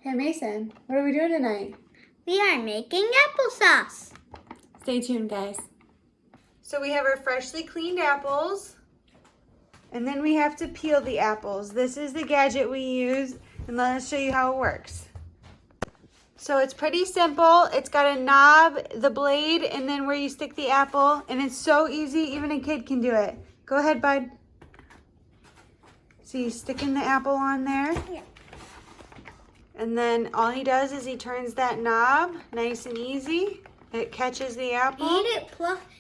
Hey Mason, what are we doing tonight? We are making applesauce. Stay tuned, guys. So we have our freshly cleaned apples, and then we have to peel the apples. This is the gadget we use, and let us show you how it works. So it's pretty simple. It's got a knob, the blade, and then where you stick the apple, and it's so easy, even a kid can do it. Go ahead, bud. So you sticking the apple on there. Yeah. And then all he does is he turns that knob, nice and easy. It catches the apple. And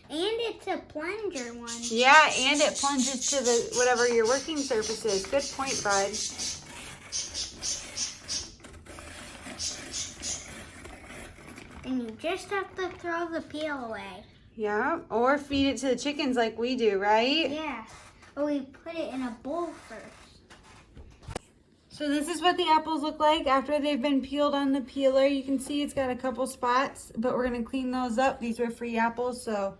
it's a plunger one. Yeah, and it plunges to the whatever your working surface is. Good point, bud. And you just have to throw the peel away. Yeah, or feed it to the chickens like we do, right? Yeah. Or we put it in a bowl first. So this is what the apples look like after they've been peeled on the peeler. You can see it's got a couple spots, but we're gonna clean those up. These were free apples, so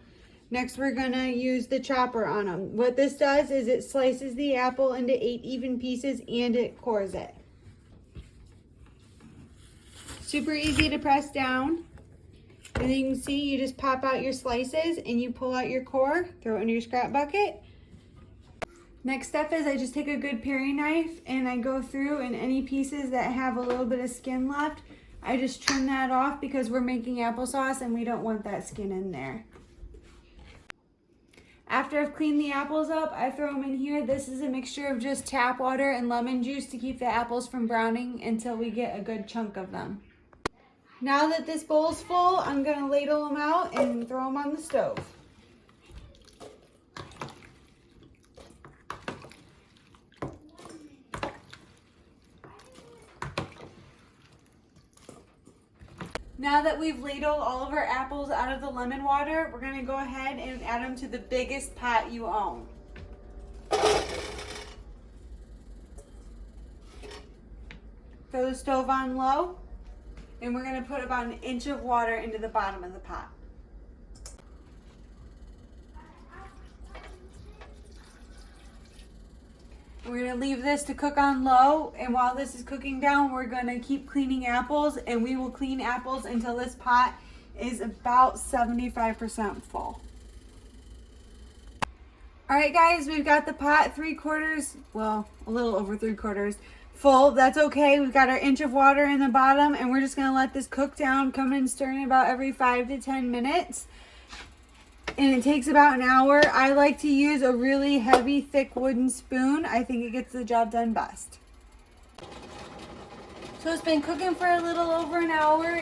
next we're gonna use the chopper on them. What this does is it slices the apple into 8 even pieces and it cores it. Super easy to press down. And you can see you just pop out your slices and you pull out your core, throw it in your scrap bucket. Next step is I just take a good paring knife and I go through, and any pieces that have a little bit of skin left, I just trim that off because we're making applesauce and we don't want that skin in there. After I've cleaned the apples up, I throw them in here. This is a mixture of just tap water and lemon juice to keep the apples from browning until we get a good chunk of them. Now that this bowl's full, I'm gonna ladle them out and throw them on the stove. Now that we've ladled all of our apples out of the lemon water, we're gonna go ahead and add them to the biggest pot you own. Throw the stove on low, and we're gonna put about 1 inch of water into the bottom of the pot. We're gonna leave this to cook on low, and while this is cooking down, we're gonna keep cleaning apples, and we will clean apples until this pot is about 75% full. All right, guys, we've got the pot 3/4, well, a little over 3/4 full. That's okay. We've got our 1 inch of water in the bottom, and we're just gonna let this cook down, come in stirring about every 5 to 10 minutes. And it takes about an hour. I like to use a really heavy, thick wooden spoon. I think it gets the job done best. So it's been cooking for a little over an hour.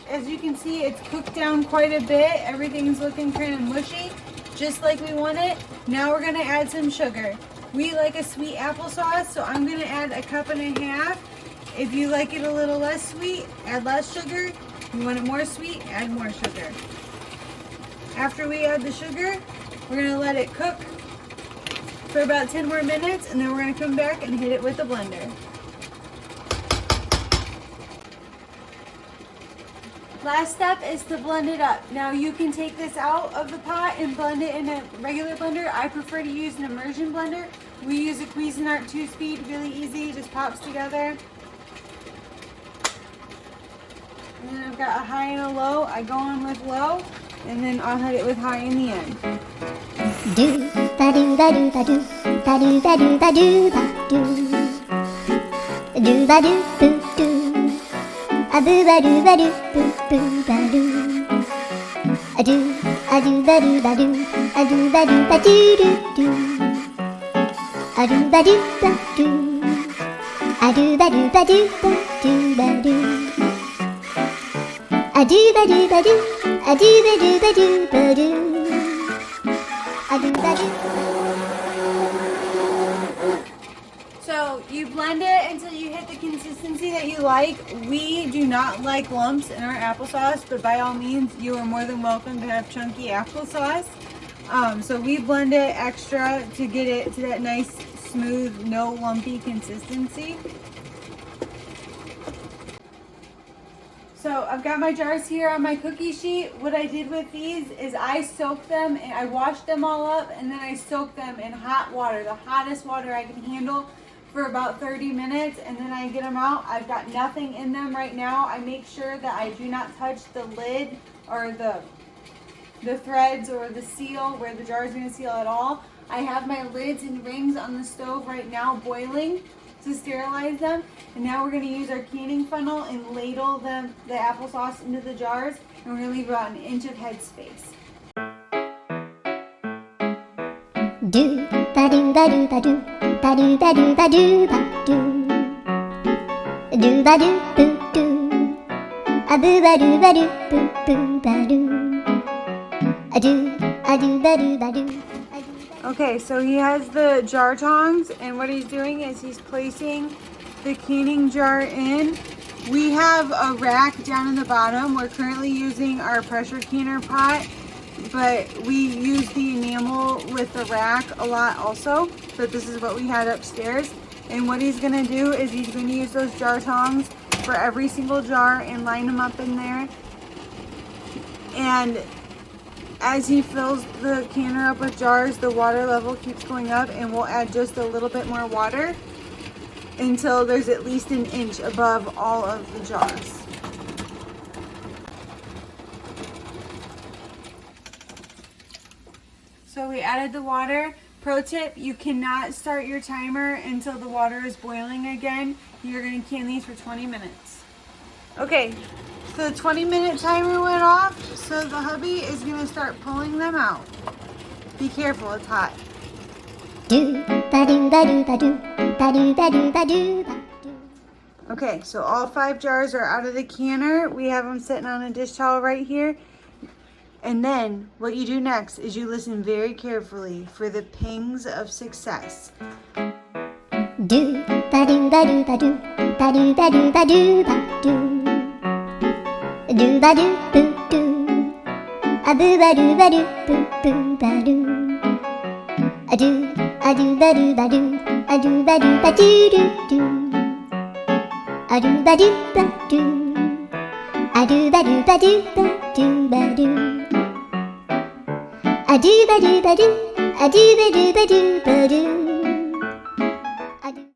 As you can see, it's cooked down quite a bit. Everything's looking kind of mushy, just like we want it. Now we're gonna add some sugar. We like a sweet applesauce, so I'm gonna add 1.5 cups. If you like it a little less sweet, add less sugar. If you want it more sweet, add more sugar. After we add the sugar, we're gonna let it cook for about 10 more minutes, and then we're gonna come back and hit it with the blender. Last step is to blend it up. Now you can take this out of the pot and blend it in a regular blender. I prefer to use an immersion blender. We use a Cuisinart 2-speed, really easy, just pops together. And then I've got a high and a low. I go on with low, and then I'll hit it with high in the end. Do ba do ba do ba do ba do ba do ba do ba do ba do boo do a boo ba do ba do boo boo ba do a do ba do ba do a do ba do ba do do do a do ba do ba do a do ba do ba do ba do ba do a do ba do ba do a do ba do ba do ba do a do ba do. So you blend it until you hit the consistency that you like. We do not like lumps in our applesauce, but by all means, you are more than welcome to have chunky applesauce. So we blend it extra to get it to that nice, smooth, no lumpy consistency. So I've got my jars here on my cookie sheet. What I did with these is I soaked them and I washed them all up, and then I soaked them in hot water, the hottest water I can handle, for about 30 minutes, and then I get them out. I've got nothing in them right now. I make sure that I do not touch the lid or the threads or the seal where the jar is going to seal at all. I have my lids and rings on the stove right now boiling to sterilize them, and now we're going to use our canning funnel and ladle the applesauce into the jars, and we're going to leave about an inch of head space. Do ba do ba do ba do ba do ba do ba do ba do ba do boo do a boo ba do ba do boo boo ba do a do ba do ba do. Okay, so he has the jar tongs, and what he's doing is he's placing the canning jar in. We have a rack down in the bottom. We're currently using our pressure canner pot, but we use the enamel with the rack a lot also, but this is what we had upstairs. And what he's gonna do is he's gonna use those jar tongs for every single jar and line them up in there. And as he fills the canner up with jars, the water level keeps going up, and we'll add just a little bit more water until there's at least an inch above all of the jars. So we added the water. Pro tip, you cannot start your timer until the water is boiling again. You're going to can these for 20 minutes. Okay, so the 20-minute timer went off, so the hubby is going to start pulling them out. Be careful, it's hot. Do ba do ba do ba do ba do ba do ba do ba do. Okay, so all 5 jars are out of the canner. We have them sitting on a dish towel right here. And then what you do next is you listen very carefully for the pings of success. Do ba do ba do ba do ba do ba do ba do ba do. Do ba do boo do a boo ba do boo boo ba do a do ba do ba do a do ba do ba do do do a do ba do ba do a do ba do ba do ba do ba do a do ba do ba do a do ba do ba do ba do.